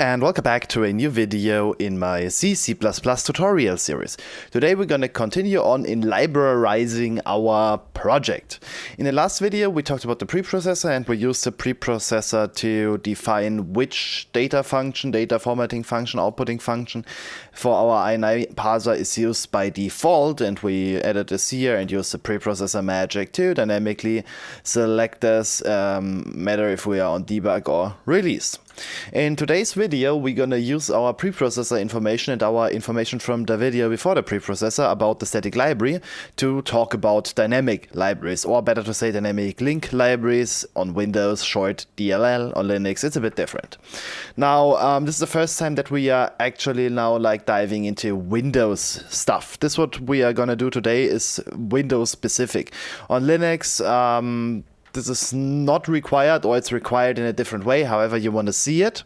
and welcome back to a new video in my C++ tutorial series. Today we're going to continue on in librarizing our project. In the last video we talked about the preprocessor, and we used the preprocessor to define which data function, data formatting function, outputting function for our INI parser is used by default, and we added this here and used the preprocessor magic to dynamically select this, matter if we are on debug or release. In today's video, we're gonna use our preprocessor information and our information from the video before the preprocessor about the static library to talk about dynamic libraries, or better to say dynamic link libraries on Windows, short DLL. On Linux, it's a bit different. Now, this is the first time that we are actually now diving into Windows stuff. This what we are gonna do today is Windows specific. On Linux, this is not required, or it's required in a different way, however you want to see it.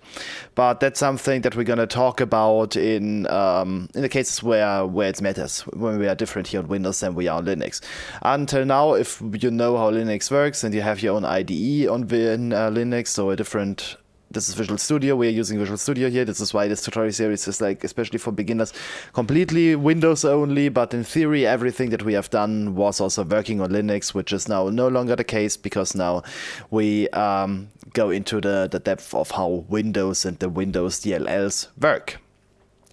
But that's something that we're going to talk about in the cases where it matters, when we are different here on Windows than we are on Linux. Until now, if you know how Linux works and you have your own IDE on Linux, so this is Visual Studio. We are using Visual Studio here. This is why this tutorial series is, especially for beginners, completely Windows only. But in theory, everything that we have done was also working on Linux, which is now no longer the case, because now we go into the depth of how Windows and the Windows DLLs work.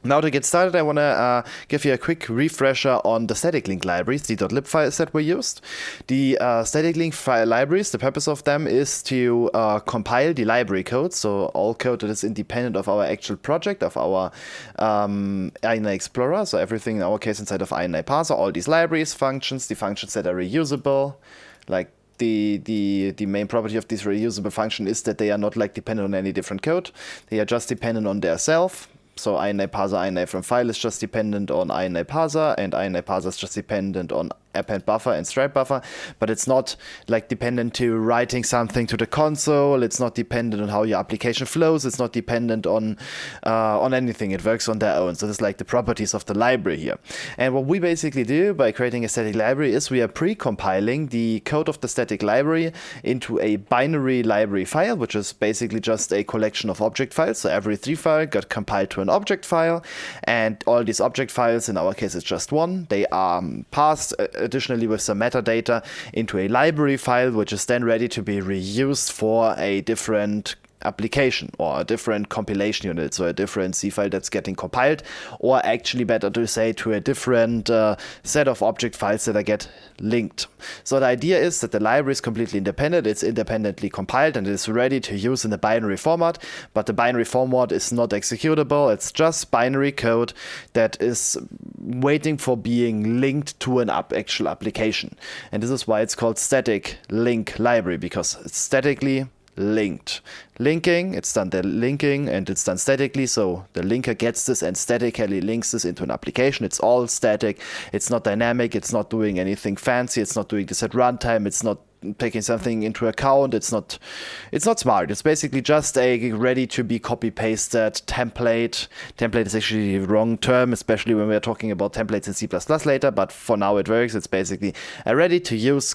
Now to get started, I want to give you a quick refresher on the static link libraries, the .lib files that we used. The static link file libraries, the purpose of them is to compile the library code, so all code that is independent of our actual project, of our INI Explorer, so everything in our case inside of INI Parser, all these libraries, functions, the functions that are reusable, like the main property of this reusable function is that they are not dependent on any different code, they are just dependent on their self. So INI parser, INI from file is just dependent on INI parser, and INI parser is just dependent on append buffer and stripe buffer, but it's not dependent to writing something to the console. It's not dependent on how your application flows. It's not dependent on anything. It works on their own. So this is the properties of the library here. And what we basically do by creating a static library is we are pre-compiling the code of the static library into a binary library file, which is basically just a collection of object files. So every 3 file got compiled to an object file, and all these object files, in our case it's just one, they are passed additionally with some metadata into a library file, which is then ready to be reused for a different application or a different compilation unit, so a different C file that's getting compiled, or actually better to say to a different set of object files that get linked. So the idea is that the library is completely independent, it's independently compiled, and it's ready to use in the binary format, but the binary format is not executable. It's just binary code that is waiting for being linked to an actual application. And this is why it's called static link library, because it's statically linked. Linking, it's done the linking and it's done statically, so the linker gets this and statically links this into an application. It's all static, it's not dynamic, it's not doing anything fancy, it's not doing this at runtime, it's not taking something into account, it's not smart. It's basically just a ready to be copy pasted template. Template is actually the wrong term, especially when we're talking about templates in C++ later, but for now it works. It's basically a ready to use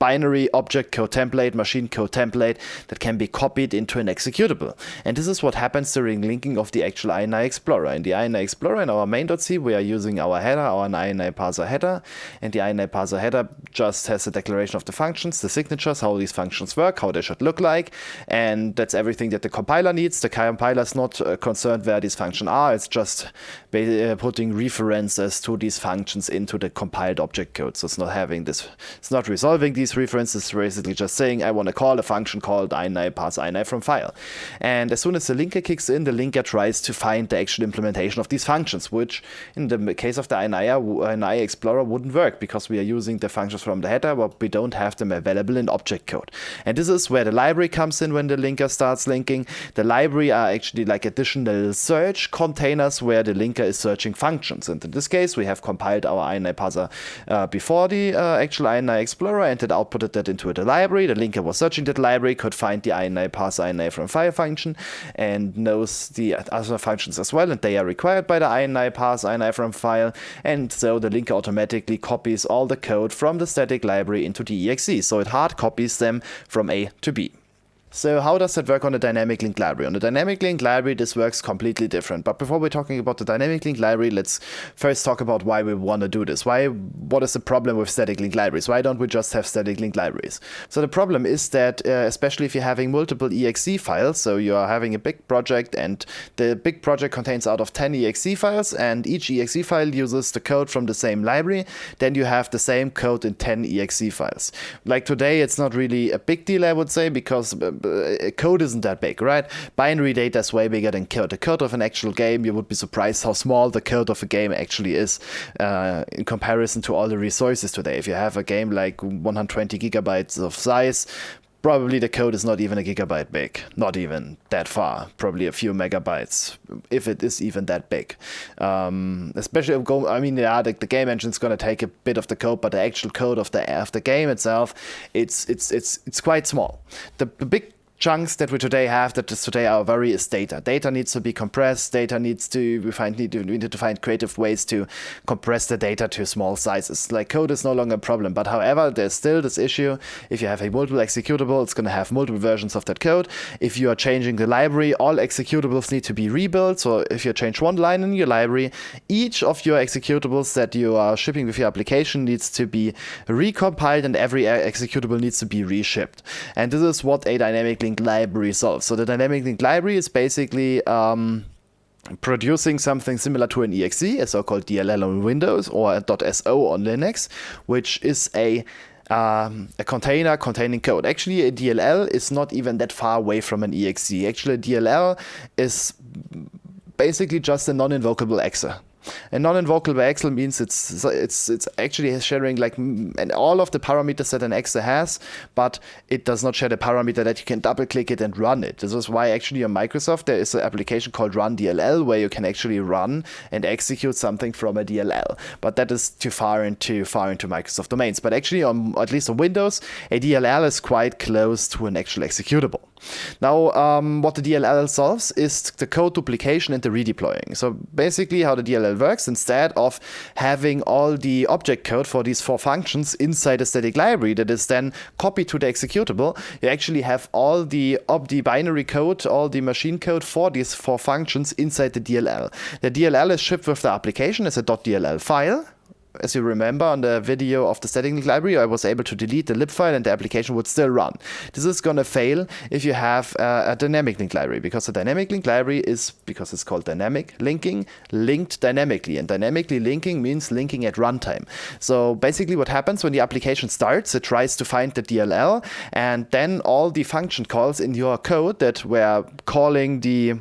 binary object code template, machine code template that can be copied into an executable. And this is what happens during linking of the actual INI Explorer. In the INI Explorer, in our main.c, we are using our header, our INI parser header, and the INI parser header just has a declaration of the functions, the signatures, how these functions work, how they should look like, and that's everything that the compiler needs. The compiler is not concerned where these functions are, it's just putting references to these functions into the compiled object code. So it's not having this, it's not resolving these references, is basically just saying I want to call a function called INI parse INI from file. And as soon as the linker kicks in, the linker tries to find the actual implementation of these functions, which in the case of the INI Explorer wouldn't work, because we are using the functions from the header, but we don't have them available in object code. And this is where the library comes in when the linker starts linking. The library are actually additional search containers where the linker is searching functions. And in this case, we have compiled our INI parser before the actual INI Explorer, and it outputted that into the library. The linker was searching that library, could find the INI parse INI from file function, and knows the other functions as well, and they are required by the INI parse INI from file, and so the linker automatically copies all the code from the static library into the exe, so it hard copies them from A to B. So how does that work on the dynamic link library? On the dynamic link library, this works completely different. But before we're talking about the dynamic link library, let's first talk about why we want to do this. What is the problem with static link libraries? Why don't we just have static link libraries? So the problem is that, especially if you're having multiple exe files, so you are having a big project and the big project contains out of 10 exe files, and each exe file uses the code from the same library, then you have the same code in 10 exe files. Like today, it's not really a big deal, I would say, because code isn't that big, right? Binary data is way bigger than code. The code of an actual game, you would be surprised how small the code of a game actually is in comparison to all the resources today. If you have a game like 120 gigabytes of size, probably the code is not even a gigabyte big, not even that far, probably a few megabytes, if it is even that big. Especially, the game engine is going to take a bit of the code, but the actual code of the game itself, it's quite small. The big chunks that we today are very is data. Data needs to be compressed. Data we need to find creative ways to compress the data to small sizes. Like code is no longer a problem, but however, there's still this issue. If you have a multiple executable, it's going to have multiple versions of that code. If you are changing the library, all executables need to be rebuilt. So if you change one line in your library, each of your executables that you are shipping with your application needs to be recompiled, and every executable needs to be reshipped. And this is what a dynamic link library solves. So the dynamic link library is basically producing something similar to an exe, a so-called DLL on Windows, or a .so on Linux, which is a container containing code. Actually, a DLL is not even that far away from an exe. Actually, a DLL is basically just a non-invocable exe. A non-invocable exe means it's actually sharing and all of the parameters that an exe has, but it does not share the parameter that you can double-click it and run it. This is why actually on Microsoft there is an application called Run DLL where you can actually run and execute something from a DLL. But that is too far into Microsoft domains. But actually, at least on Windows, a DLL is quite close to an actual executable. Now, what the DLL solves is the code duplication and the redeploying. So basically how the DLL works, instead of having all the object code for these 4 functions inside a static library that is then copied to the executable, you actually have all the binary code, all the machine code for these 4 functions inside the DLL. The DLL is shipped with the application as a .dll file. As you remember on the video of the static link library, I was able to delete the lib file and the application would still run. This is going to fail if you have a dynamic link library, because the dynamic link library is, because it's called dynamic linking, linked dynamically. And dynamically linking means linking at runtime. So basically what happens when the application starts, it tries to find the DLL, and then all the function calls in your code that were calling the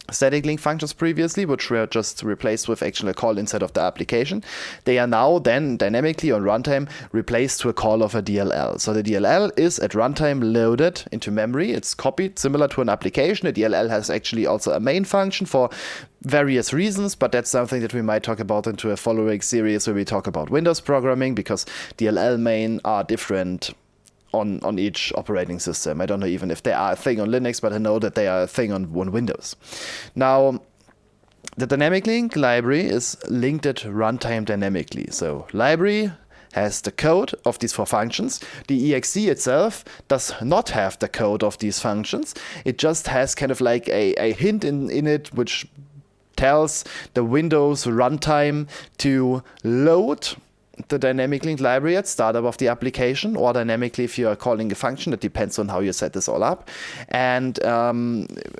static link functions previously, which were just replaced with actually a call inside of the application, they are now then dynamically on runtime replaced to a call of a DLL. So the DLL is at runtime loaded into memory. It's copied similar to an application. The DLL has actually also a main function for various reasons, but that's something that we might talk about into a following series where we talk about Windows programming, because DLL main are different on each operating system. I don't know even if they are a thing on Linux, but I know that they are a thing on Windows. Now, the dynamic link library is linked at runtime dynamically. So library has the code of these 4 functions. The exe itself does not have the code of these functions. It just has kind of like a hint in it which tells the Windows runtime to load the dynamic link library at startup of the application, or dynamically if you are calling a function. That depends on how you set this all up. And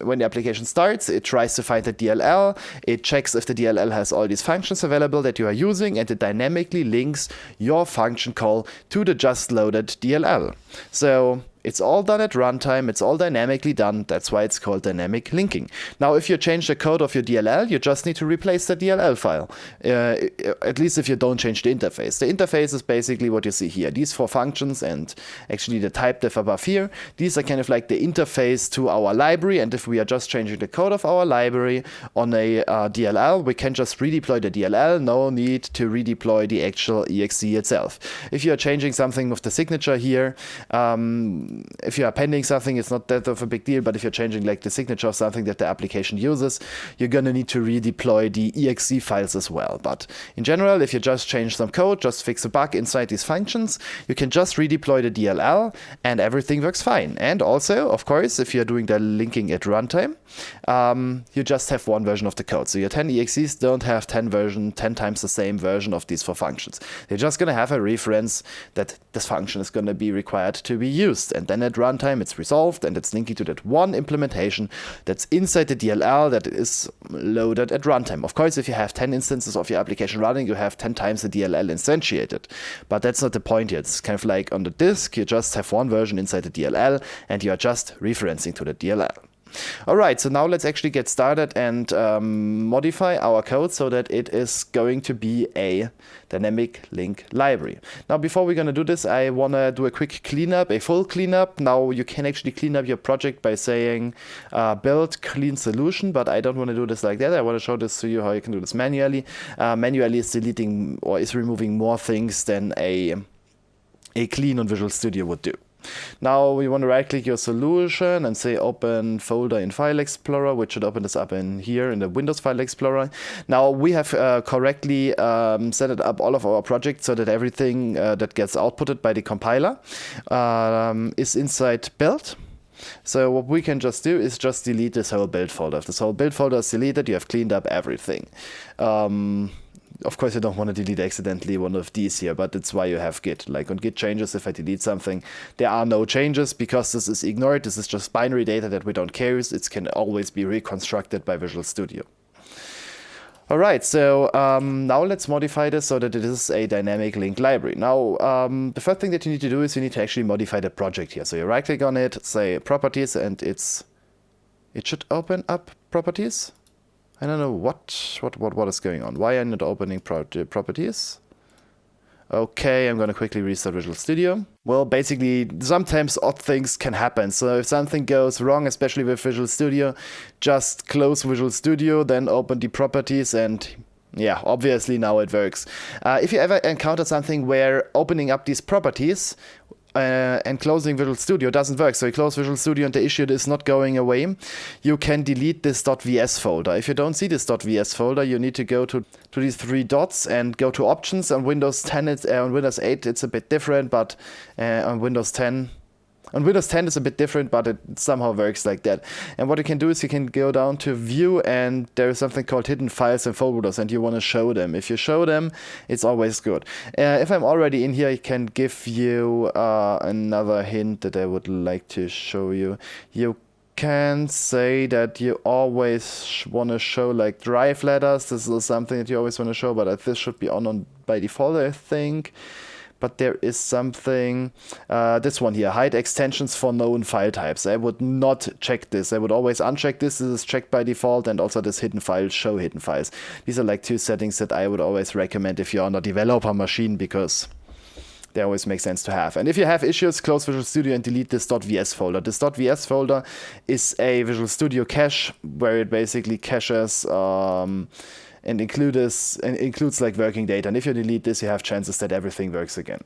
when the application starts, it tries to find the DLL. It checks if the DLL has all these functions available that you are using, and it dynamically links your function call to the just loaded DLL. So it's all done at runtime, it's all dynamically done, that's why it's called dynamic linking. Now, if you change the code of your DLL, you just need to replace the DLL file, at least if you don't change the interface. The interface is basically what you see here. These 4 functions and actually the type diff above here, these are kind of like the interface to our library, and if we are just changing the code of our library on a DLL, we can just redeploy the DLL, no need to redeploy the actual exe itself. If you are changing something with the signature here, if you are appending something, it's not that of a big deal, but if you're changing like the signature of something that the application uses, you're gonna need to redeploy the exe files as well. But in general, if you just change some code, just fix a bug inside these functions, you can just redeploy the DLL and everything works fine. And also, of course, if you're doing the linking at runtime, you just have one version of the code. So your 10 exes don't have 10 times the same version of these 4 functions. They're just gonna have a reference that this function is gonna be required to be used. And then at runtime, it's resolved and it's linking to that one implementation that's inside the DLL that is loaded at runtime. Of course, if you have 10 instances of your application running, you have 10 times the DLL instantiated. But that's not the point here. It's kind of like on the disk, you just have one version inside the DLL and you are just referencing to the DLL. Alright, so now let's actually get started and modify our code so that it is going to be a dynamic link library. Now before we're going to do this, I want to do a quick cleanup, a full cleanup. Now you can actually clean up your project by saying build clean solution, but I don't want to do this like that. I want to show this to you how you can do this manually. Manually is deleting or is removing more things than a clean on Visual Studio would do. Now we want to right click your solution and say open folder in File Explorer, which should open this up in here in the Windows File Explorer. Now we have correctly set it up all of our projects so that everything that gets outputted by the compiler is inside build. So what we can just do is just delete this whole build folder. If this whole build folder is deleted, you have cleaned up everything. Of course, you don't want to delete accidentally one of these here, but that's why you have Git. Like on Git changes, if I delete something, there are no changes because this is ignored. This is just binary data that we don't care. It can always be reconstructed by Visual Studio. All right, so now let's modify this so that it is a dynamic link library. Now, the first thing that you need to do is you need to actually modify the project here. So you right click on it, say properties, and it should open up properties. I don't know what is going on. Why am I not opening properties? Okay, I'm going to quickly restart Visual Studio. Well, basically, sometimes odd things can happen. So if something goes wrong, especially with Visual Studio, just close Visual Studio, then open the properties, and yeah, obviously now it works. If you ever encounter something where opening up these properties and closing Visual Studio doesn't work, so you close Visual Studio and the issue is not going away, you can delete this .vs folder. If you don't see this .vs folder, you need to go to these 3 dots and go to options. On Windows 10, on Windows 8 it's a bit different, but on Windows 10 it's a bit different, but it somehow works like that. And what you can do is you can go down to view, and there is something called hidden files and folders, and you want to show them. If you show them, it's always good. If I'm already in here, I can give you another hint that I would like to show you. You can say that you always want to show like drive letters. This is something that you always want to show, but this should be on by default, I think. But there is something, this one here, hide extensions for known file types. I would not check this. I would always uncheck this. This is checked by default, and also this hidden files, show hidden files. These are like 2 settings that I would always recommend if you're on a developer machine, because they always make sense to have. And if you have issues, close Visual Studio and delete this .vs folder. This .vs folder is a Visual Studio cache where it basically caches and includes like working data. And if you delete this, you have chances that everything works again.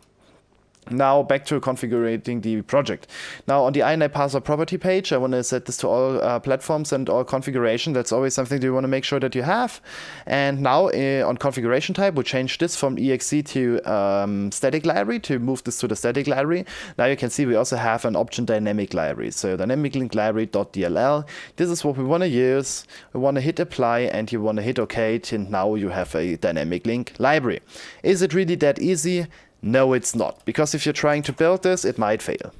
Now back to configuring the project. Now on the INI parser property page, I want to set this to all platforms and all configuration. That's always something that you want to make sure that you have. And now on configuration type, we change this from exe to static library to move this to the static library. Now you can see we also have an option dynamic library. So dynamic link library.dll. This is what we want to use. We want to hit apply and you want to hit OK, and now you have a dynamic link library. Is it really that easy? No, it's not, because if you're trying to build this, it might fail.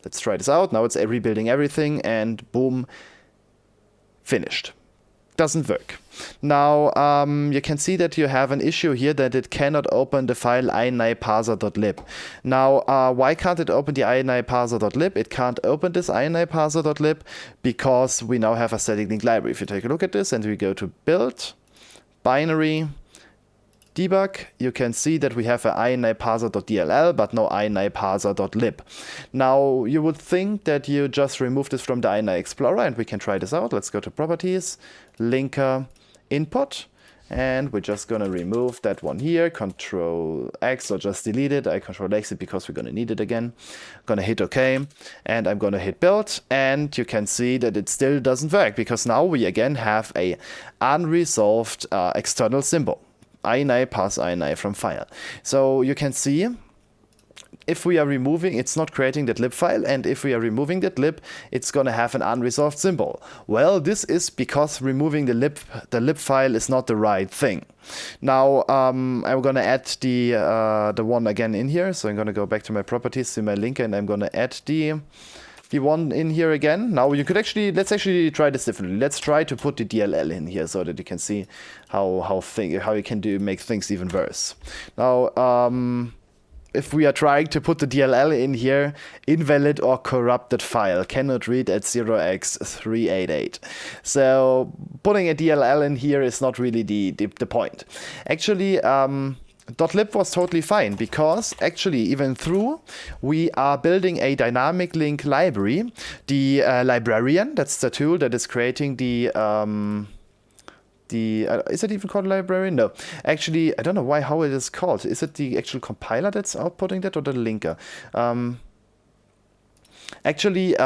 Let's try this out. Now it's rebuilding everything, and boom, finished. Doesn't work. Now you can see that you have an issue here that it cannot open the file ini-parser.lib. Now why can't it open the ini-parser.lib? It can't open this ini-parser.lib because we now have a static link library. If you take a look at this and we go to build, binary, debug, you can see that we have a ini-parser.dll, but no ini-parser.lib. Now, you would think that you just remove this from the ini Explorer, and we can try this out. Let's go to Properties, Linker, Input, And we're just gonna remove that one here, Control X, or just delete it. I Control X it because we're gonna need it again. Gonna hit OK, and I'm gonna hit build, and you can see that it still doesn't work because now we again have a unresolved external symbol. ini pass ini from file. So you can see if we are removing, it's not creating that lib file, and if we are removing that lib, it's gonna have an unresolved symbol. Well, this is because removing the lib file is not the right thing. Now I'm gonna add the one again in here. So I'm gonna go back to my properties, to my linker, and I'm gonna add the one in here again. Now you could actually, let's actually try this differently. Let's try to put the DLL in here so that you can see how you can make things even worse. Now if we are trying to put the DLL in here, invalid or corrupted file, cannot read at 0x388. So putting a DLL in here is not really the point. Actually, .lib was totally fine because actually even though we are building a dynamic link library, the librarian, that's the tool that is creating the is it even called librarian? No, actually, I don't know how it is called. Is it the actual compiler that's outputting that, or the linker? Actually,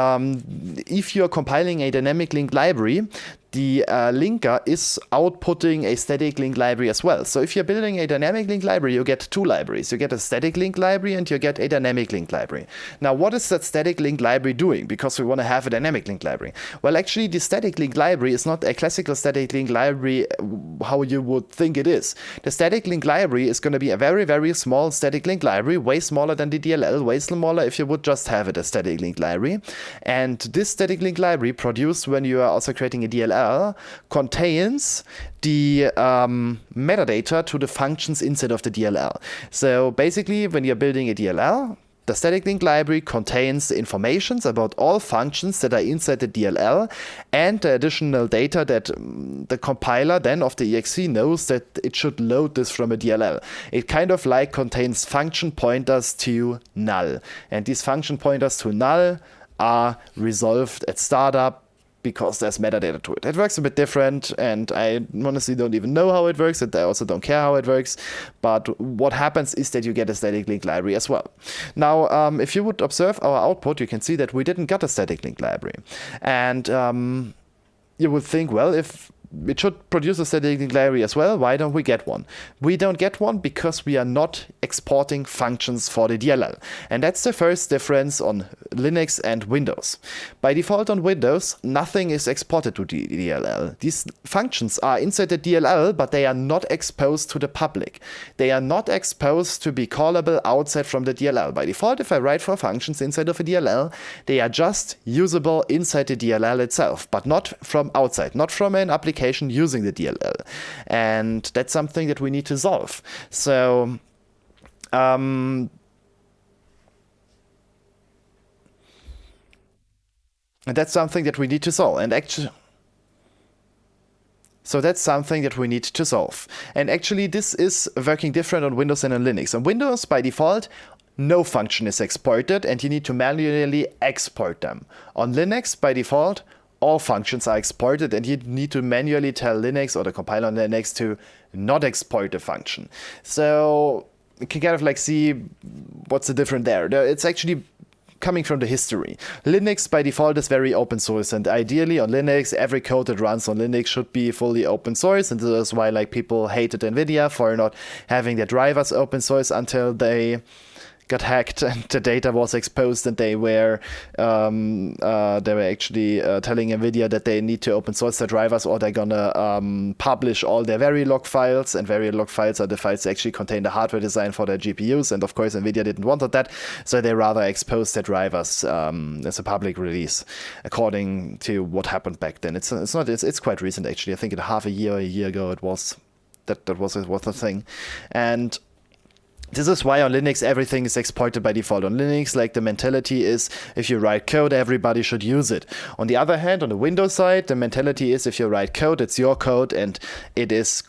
if you're compiling a dynamic link library, the linker is outputting a static link library as well. So if you're building a dynamic link library, you get two libraries. You get a static link library and you get a dynamic link library. Now, what is that static link library doing? Because we want to have a dynamic link library. Well, actually, the static link library is not a classical static link library how you would think it is. The static link library is going to be a very, very small static link library, way smaller than the DLL, way smaller if you would just have it as static link library. And this static link library produced when you are also creating a DLL contains the metadata to the functions inside of the DLL. So basically, when you're building a DLL, the static link library contains the informations about all functions that are inside the DLL and the additional data that the compiler then of the exe knows that it should load this from a DLL. It kind of like contains function pointers to null. And these function pointers to null are resolved at startup because there's metadata to it. It works a bit different, and I honestly don't even know how it works, and I also don't care how it works, but what happens is that you get a static link library as well. Now, if you would observe our output, you can see that we didn't get a static link library. And you would think, well, if it should produce a static link library as well, why don't we get one? We don't get one because we are not exporting functions for the DLL. And that's the first difference on Linux and Windows. By default on Windows, nothing is exported to the DLL. These functions are inside the DLL, but they are not exposed to the public. They are not exposed to be callable outside from the DLL. By default, if I write for functions inside of a DLL, they are just usable inside the DLL itself, but not from outside, not from an application using the DLL. And that's something that we need to solve. So that's something that we need to solve. And actually, so that's something that we need to solve. And actually, this is working different on Windows and on Linux. On Windows, by default, no function is exported, and you need to manually export them. On Linux, by default, all functions are exported, and you need to manually tell Linux or the compiler on Linux to not export the function. So you can kind of like see what's the difference there. It's actually coming from the history. Linux by default is very open source, and ideally on Linux, every code that runs on Linux should be fully open source, and this is why like people hated NVIDIA for not having their drivers open source until they got hacked and the data was exposed, and they were actually telling NVIDIA that they need to open source their drivers or they're gonna publish all their Verilog files, and Verilog files are the files that actually contain the hardware design for their GPUs, and of course NVIDIA didn't want that, so they rather exposed their drivers as a public release, according to what happened back then. It's quite recent actually. I think in a year ago it was that was the thing. And this is why on Linux everything is exported by default. On Linux, like the mentality is if you write code, everybody should use it. On the other hand, on the Windows side, the mentality is if you write code, it's your code, and it is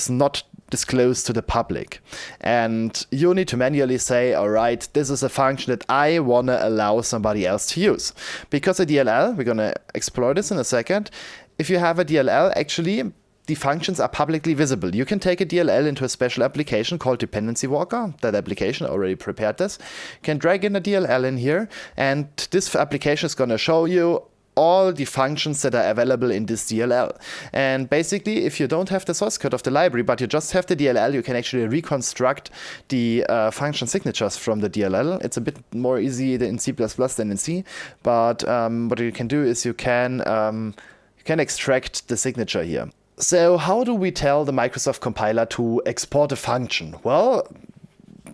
not disclosed to the public. And you need to manually say, all right, this is a function that I want to allow somebody else to use. Because a DLL, we're going to explore this in a second. If you have a DLL, actually, the functions are publicly visible. You can take a DLL into a special application called Dependency Walker. That application already prepared this. You can drag in a DLL in here, and this application is going to show you all the functions that are available in this DLL. And basically, if you don't have the source code of the library, but you just have the DLL, you can actually reconstruct the function signatures from the DLL. It's a bit more easy in C++ than in C, but what you can do is you can extract the signature here. So how do we tell the Microsoft compiler to export a function? Well,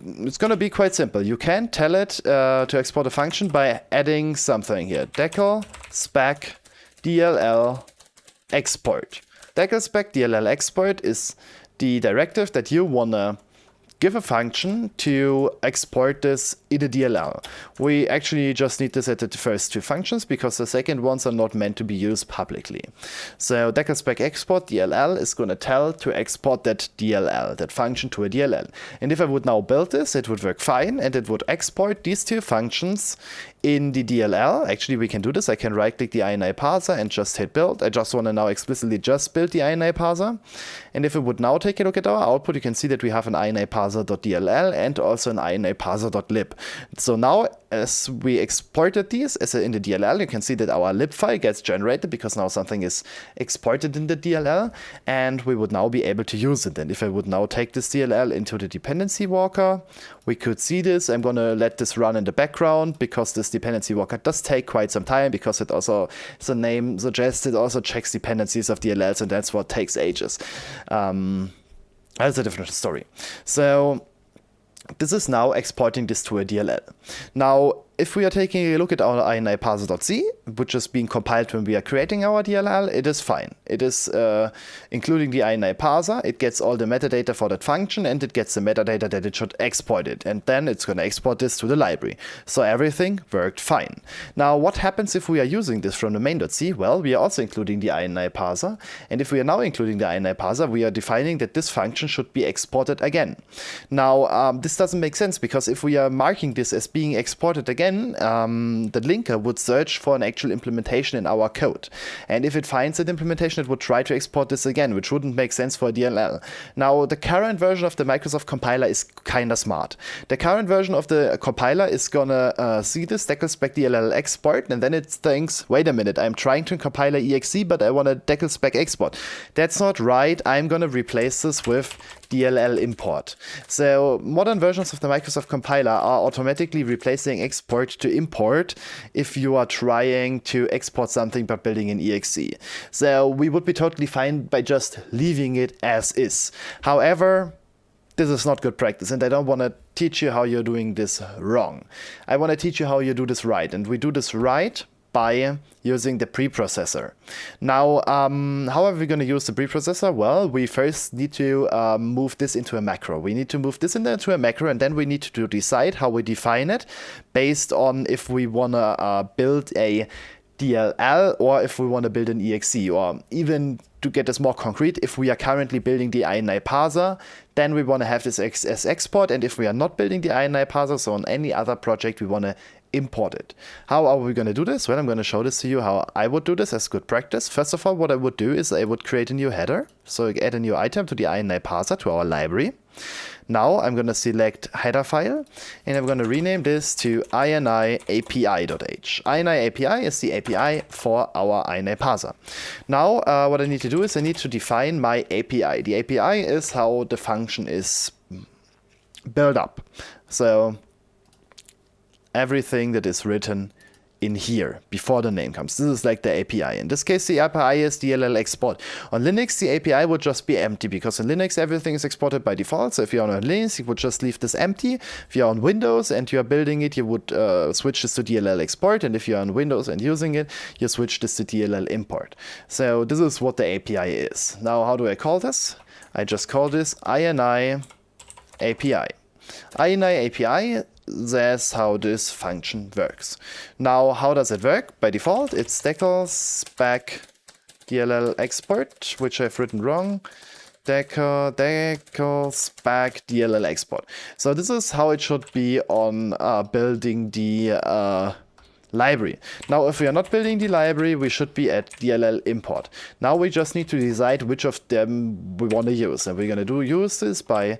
it's going to be quite simple. You can tell it to export a function by adding something here. Decal spec DLL export. Decal spec DLL export is the directive that you want to give a function to export this in a DLL. We actually just need this at the first two functions because the second ones are not meant to be used publicly. So decal spec export DLL is going to tell to export that DLL, that function, to a DLL. And if I would now build this, it would work fine, and it would export these two functions in the DLL. Actually, we can do this. I can right-click the INI parser and just hit build. I just want to now explicitly just build the INI parser. And if we would now take a look at our output, you can see that we have an INI parser.dll and also an INI parser.lib. So now, as we exported these in the DLL, you can see that our lib file gets generated because now something is exported in the DLL, and we would now be able to use it. And if I would now take this DLL into the dependency walker, we could see this. I'm going to let this run in the background because this dependency walker does take quite some time, because it also, as the name suggests, it also checks dependencies of DLLs, and that's what takes ages. That's a different story. So this is now exporting this to a DLL. Now, if we are taking a look at our INI parser.c, which is being compiled when we are creating our DLL, it is fine. It is including the INI parser. It gets all the metadata for that function, and it gets the metadata that it should export it. And then it's going to export this to the library. So everything worked fine. Now, what happens if we are using this from the main.c? Well, we are also including the INI parser. And if we are now including the INI parser, we are defining that this function should be exported again. Now, this doesn't make sense, because if we are marking this as being exported again, the linker would search for an actual implementation in our code. And if it finds that implementation, it would try to export this again, which wouldn't make sense for a DLL. Now, the current version of the Microsoft compiler is kind of smart. The current version of the compiler is gonna see this decal spec DLL export, and then it thinks, wait a minute, I'm trying to compile a exe, but I want a decal spec export. That's not right. I'm gonna replace this with DLL import. So modern versions of the Microsoft compiler are automatically replacing export to import if you are trying to export something by building an exe. So we would be totally fine by just leaving it as is. However, this is not good practice, and I don't want to teach you how you're doing this wrong. I want to teach you how you do this right, and we do this right by using the preprocessor. Now, how are we going to use the preprocessor? Well, we first need to move this into a macro. We need to move this into a macro, and then we need to decide how we define it based on if we want to build a DLL or if we want to build an exe, or even to get this more concrete, if we are currently building the INI parser, then we want to have this as export, and if we are not building the INI parser, so on any other project, we want to import it. How are we going to do this? Well, I'm going to show this to you how I would do this as good practice. First of all, what I would do is I would create a new header. So add a new item to the INI parser, to our library. Now I'm going to select header file, and I'm going to rename this to ini api.h. ini API is the API for our INI parser. Now what I need to do is I need to define my API. The API is how the function is built up. So everything that is written in here before the name comes. This is like the API. In this case, the API is DLL export. On Linux, the API would just be empty, because in Linux, everything is exported by default. So if you're on Linux, you would just leave this empty. If you're on Windows and you're building it, you would switch this to DLL export. And if you're on Windows and using it, you switch this to DLL import. So this is what the API is. Now, how do I call this? I just call this ini API. ini API, that's how this function works. Now, how does it work? By default, it's decal spec DLL export, which I've written wrong. Decal spec DLL export. So this is how it should be on building the library. Now, if we are not building the library, we should be at DLL import. Now we just need to decide which of them we want to use. And we're going to use this by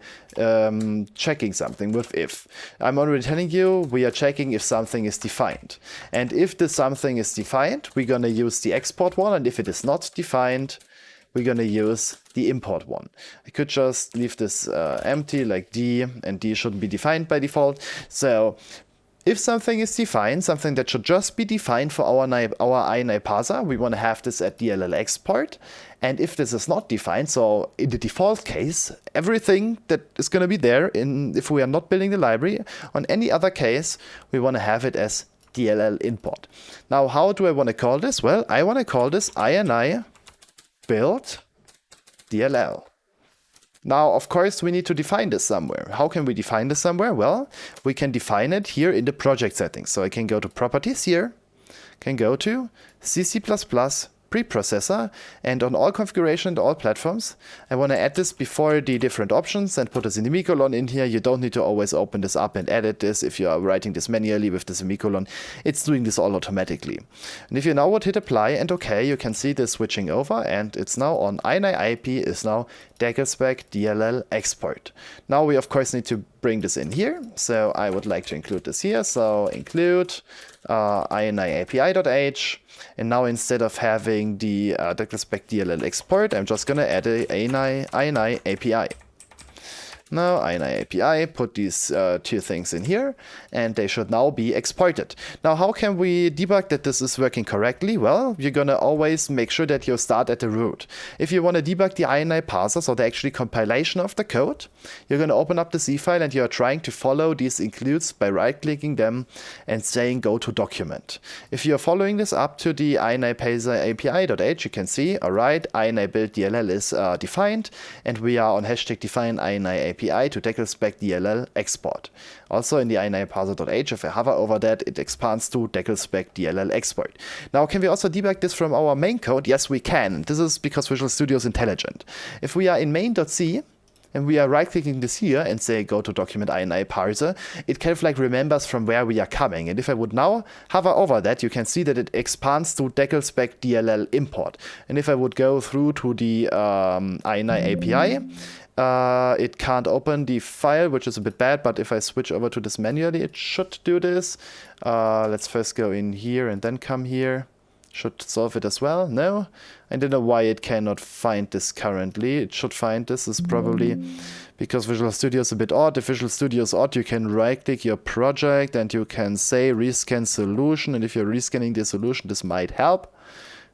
checking something with if. I'm already telling you, we are checking if something is defined. And if this something is defined, we're going to use the export one. And if it is not defined, we're going to use the import one. I could just leave this empty like D, and D shouldn't be defined by default. So if something is defined, something that should just be defined for our INI parser, we want to have this at DLL export. And if this is not defined, so in the default case, everything that is going to be there, if we are not building the library, on any other case, we want to have it as DLL import. Now, how do I want to call this? Well, I want to call this INI build DLL. Now, of course, we need to define this somewhere. How can we define this somewhere? Well, we can define it here in the project settings. So I can go to properties here, can go to C++ preprocessor, and on all configuration and all platforms, I want to add this before the different options and put a semicolon in here. You don't need to always open this up and edit this. If you are writing this manually with the semicolon, it's doing this all automatically. And if you now would hit apply and OK, you can see this switching over, and it's now on INI IP is now deckelspec DLL export. Now we of course need to bring this in here. So I would like to include this here. So include INI API.h. And now instead of having the deckelspec DLL export, I'm just going to add a INI API. Now INI API, put these two things in here, and they should now be exported. Now, how can we debug that this is working correctly? Well, you're going to always make sure that you start at the root. If you want to debug the INI parser, so the actually compilation of the code, you're going to open up the C file and you're trying to follow these includes by right-clicking them and saying go to document. If you're following this up to the INI parser API.h, you can see, all right, INI build DLL is defined, and we are on hashtag define INI API to deckelspec DLL export. Also in the INI parser.h, if I hover over that, it expands to deckelspec DLL export. Now, can we also debug this from our main code? Yes, we can. This is because Visual Studio is intelligent. If we are in main.c, and we are right-clicking this here and say go to document INI parser, it kind of like remembers from where we are coming. And if I would now hover over that, you can see that it expands to deckelspec DLL import. And if I would go through to the INI API, it can't open the file, which is a bit bad, but if I switch over to this manually, it should do this. Let's first go in here and then come here. Should solve it as well. No, I don't know why it cannot find this currently. It should find this. Is probably because Visual Studio is a bit odd. If Visual Studio is odd, you can right click your project and you can say rescan solution, and if you're rescanning the solution, this might help.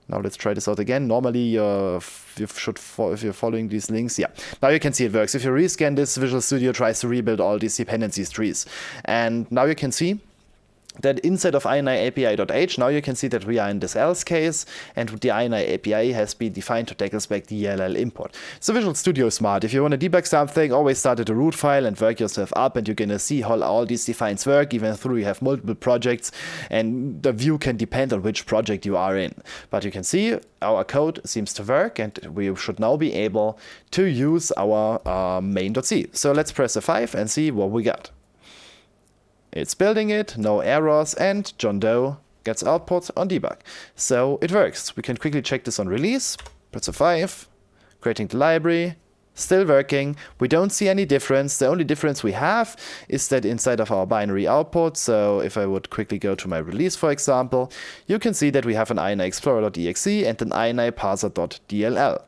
Now let's try this out again. Normally, if you're following these links, yeah. Now you can see it works. If you rescan this, Visual Studio tries to rebuild all these dependencies trees. And now you can see that inside of INI API.h, now you can see that we are in this else case, and the INI API has been defined to deckelspec DLL import. So Visual Studio is smart. If you want to debug something, always start at the root file and work yourself up, and you're going to see how all these defines work, even though you have multiple projects, and the view can depend on which project you are in. But you can see our code seems to work, and we should now be able to use our main.c. So let's press F5 and see what we got. It's building it, no errors, and John Doe gets output on debug. So it works. We can quickly check this on release, press F5, creating the library, still working. We don't see any difference. The only difference we have is that inside of our binary output, so if I would quickly go to my release, for example, you can see that we have an INI explorer.exe and an INI parser.dll.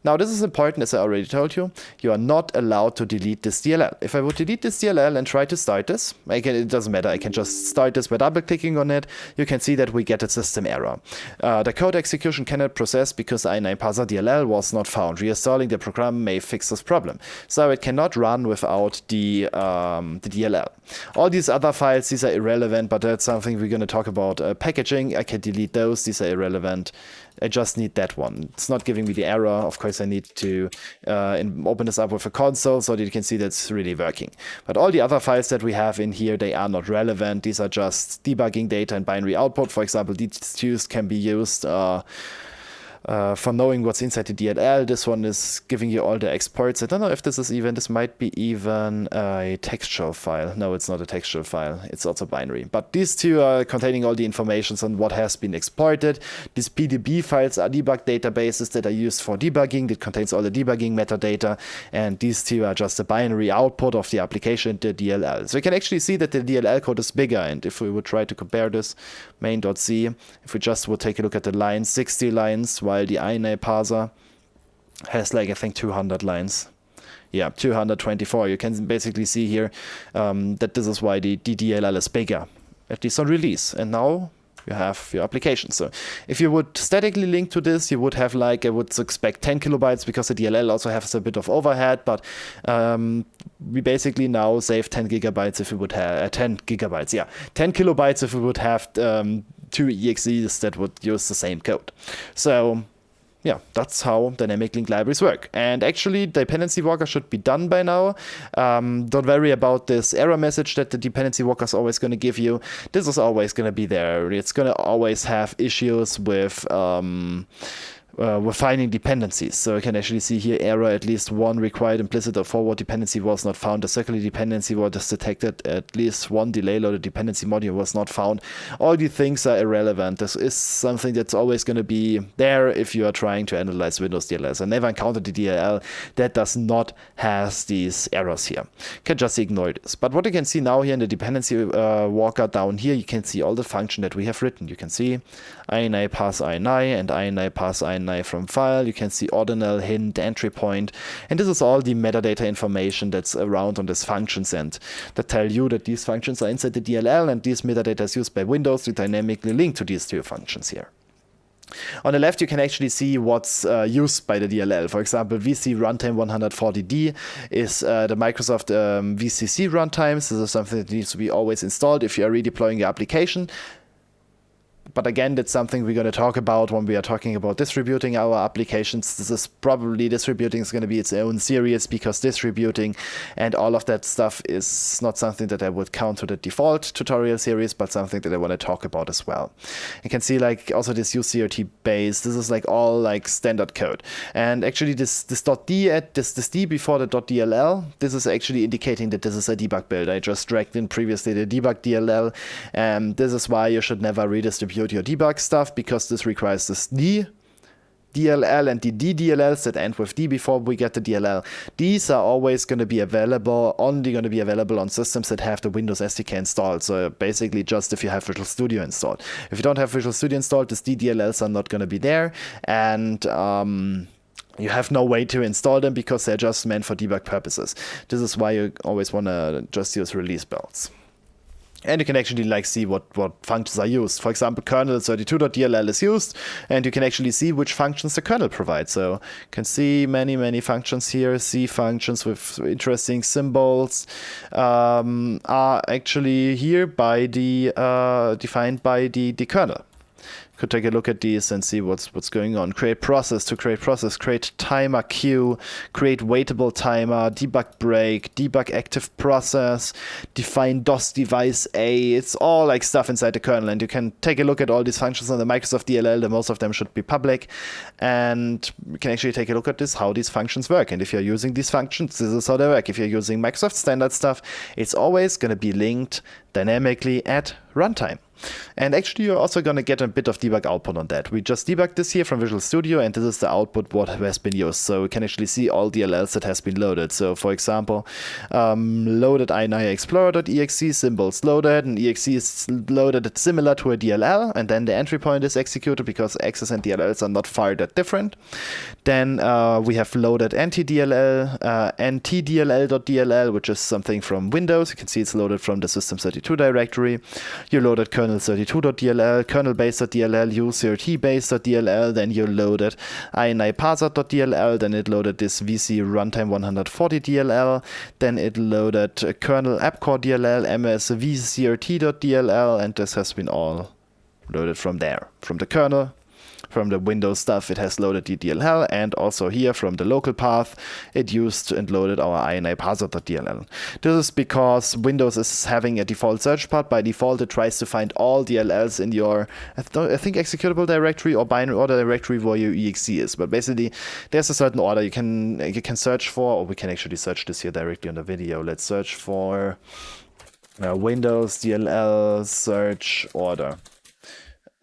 Now, this is important, as I already told you. You are not allowed to delete this DLL. If I would delete this DLL and try to start this, it doesn't matter. I can just start this by double-clicking on it. You can see that we get a system error. The code execution cannot process because INI parser DLL was not found. Reinstalling the program may fix this problem. So it cannot run without the DLL. All these other files, these are irrelevant, but that's something we're going to talk about. Packaging, I can delete those. These are irrelevant. I just need that one. It's not giving me the error. Of course, I need to open this up with a console so that you can see that's really working. But all the other files that we have in here, they are not relevant. These are just debugging data and binary output. For example, these two can be used for knowing what's inside the DLL. This one is giving you all the exports. I don't know if this might be even a textual file. No, it's not a textual file. It's also binary. But these two are containing all the information on what has been exported. These PDB files are debug databases that are used for debugging. It contains all the debugging metadata. And these two are just a binary output of the application, the DLL. So you can actually see that the DLL code is bigger. And if we would try to compare this, main.c, if we just would take a look at the lines, 60 lines, while the INA parser has like, I think, 200 lines. Yeah, 224. You can basically see here that this is why the DLL is bigger, at least on release. And now you have your application. So if you would statically link to this, you would have like, I would expect 10 kilobytes because the DLL also has a bit of overhead, but we basically now save 10 gigabytes if we would have 10 gigabytes. Yeah, 10 kilobytes if we would have two EXEs that would use the same code. So yeah, that's how dynamic link libraries work. And actually, dependency walker should be done by now. Don't worry about this error message that the dependency walker is always going to give you. This is always going to be there. It's going to always have issues with finding dependencies. So you can actually see here error, at least one required implicit or forward dependency was not found. A circular dependency was detected. At least one delay loaded dependency module was not found. All these things are irrelevant. This is something that's always going to be there if you are trying to analyze Windows DLLs. I never encountered a DLL that does not have these errors here. You can just ignore this. But what you can see now here in the dependency walker down here, you can see all the function that we have written. You can see INI pass INI and INI pass INI from file. You can see ordinal, hint, entry point, and this is all the metadata information that's around on these functions and that tell you that these functions are inside the DLL and these metadata is used by Windows to dynamically link to these two functions here. On the left, you can actually see what's used by the DLL. For example, VC runtime 140D is the Microsoft VCC runtimes. This is something that needs to be always installed if you are redeploying your application. But again, that's something we're going to talk about when we are talking about distributing our applications. This is probably distributing is going to be its own series because distributing and all of that stuff is not something that I would count to the default tutorial series, but something that I want to talk about as well. You can see like also this UCRT base. This is like all like standard code. And actually this .d at this D before the .dll, this is actually indicating that this is a debug build. I just dragged in previously the debug DLL, and this is why you should never redistribute your debug stuff, because this requires this D DLL and the DLLs that end with D before we get the DLL. These are always going to be available, only going to be available on systems that have the Windows SDK installed. So basically just if you have Visual Studio installed. If you don't have Visual Studio installed, these DLLs are not going to be there, and you have no way to install them because they're just meant for debug purposes. This is why you always want to just use release builds. And you can actually like see what functions are used. For example, kernel 32.dll is used, and you can actually see which functions the kernel provides. So you can see many functions here. C functions with interesting symbols are actually here by the defined by the kernel. Could take a look at these and see what's going on. Create process to create process, create timer queue, create waitable timer, debug break, debug active process, define DOS device A. It's all like stuff inside the kernel, and you can take a look at all these functions on the Microsoft DLL. Most of them should be public, and you can actually take a look at this, how these functions work. And if you're using these functions, this is how they work. If you're using Microsoft standard stuff, it's always going to be linked dynamically at runtime. And actually, you're also going to get a bit of debug output on that. We just debugged this here from Visual Studio, and this is the output what has been used. So we can actually see all DLLs that has been loaded. So for example, loaded INI explorer.exe, symbols loaded, and exe is loaded similar to a DLL, and then the entry point is executed because access and DLLs are not far that different. Then we have loaded ntdll, ntdll.dll, which is something from Windows. You can see it's loaded from the system32 directory. You loaded kernel32.dll, kernel-base.dll, ucrt-base.dll, then you loaded ini parser.dll, then it loaded this VC runtime 140.dll, then it loaded kernel appcore.dll, msvcrt.dll, and this has been all loaded from there, from the kernel. from the Windows stuff, it has loaded the DLL, and also here from the local path, it used and loaded our INI parser.dll. This is because Windows is having a default search path. By default, it tries to find all DLLs in your, I think, executable directory or binary order directory where your exe is. But basically, there's a certain order you can search for, or we can actually search this here directly on the video. Let's search for Windows DLL search order.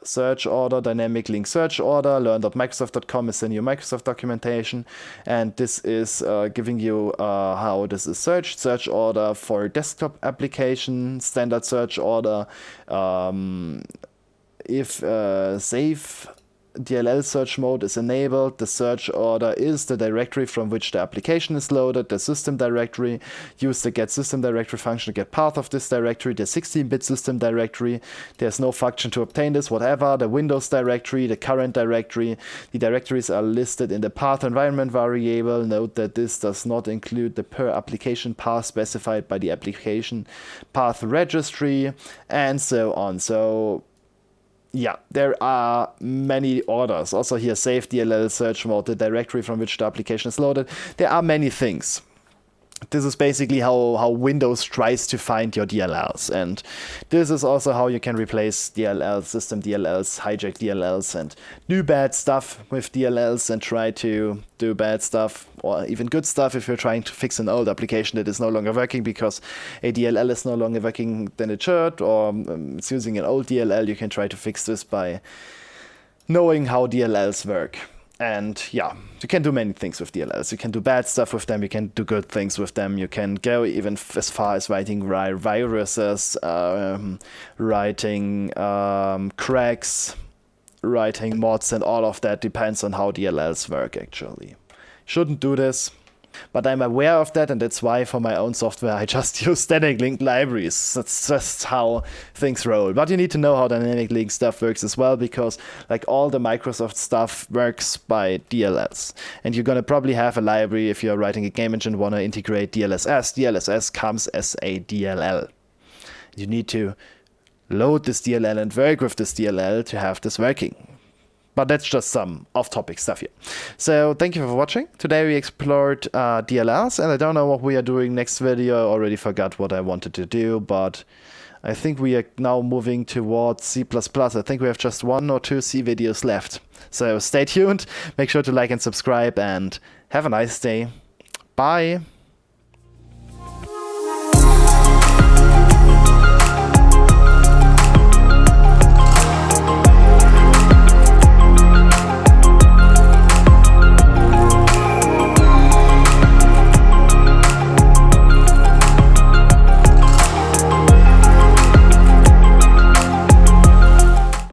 Search order, dynamic link search order, learn.microsoft.com is the new Microsoft documentation, and this is giving you how this is searched. Search order for desktop application, standard search order, if safe DLL search mode is enabled, the search order is the directory from which the application is loaded, the system directory. Use the get system directory function to get path of this directory, the 16-bit system directory. There's no function to obtain this, whatever. The Windows directory, the current directory. The directories are listed in the path environment variable. Note that this does not include the per application path specified by the application path registry, and so on. So yeah, there are many orders. Also here, save DLL search mode, the directory from which the application is loaded. There are many things. This is basically how Windows tries to find your DLLs. And this is also how you can replace DLLs, system DLLs, hijack DLLs, and do bad stuff with DLLs and try to do bad stuff or even good stuff if you're trying to fix an old application that is no longer working because a DLL is no longer working than it should, or it's using an old DLL. You can try to fix this by knowing how DLLs work. And yeah, you can do many things with DLLs. You can do bad stuff with them, you can do good things with them, you can go even as far as writing viruses, writing cracks, writing mods, and all of that depends on how DLLs work actually. Shouldn't do this, but I'm aware of that, and that's why for my own software I just use static link libraries. That's just how things roll. But you need to know how dynamic link stuff works as well, because like all the Microsoft stuff works by DLLs. And you're gonna probably have a library if you're writing a game engine, wanna integrate DLSS. DLSS comes as a DLL. You need to load this DLL and work with this DLL to have this working. But that's just some off-topic stuff here. So thank you for watching. Today we explored DLLs, and I don't know what we are doing next video. I already forgot what I wanted to do, but I think we are now moving towards C++. I think we have just 1 or 2 C videos left. So stay tuned, make sure to like and subscribe, and have a nice day. Bye!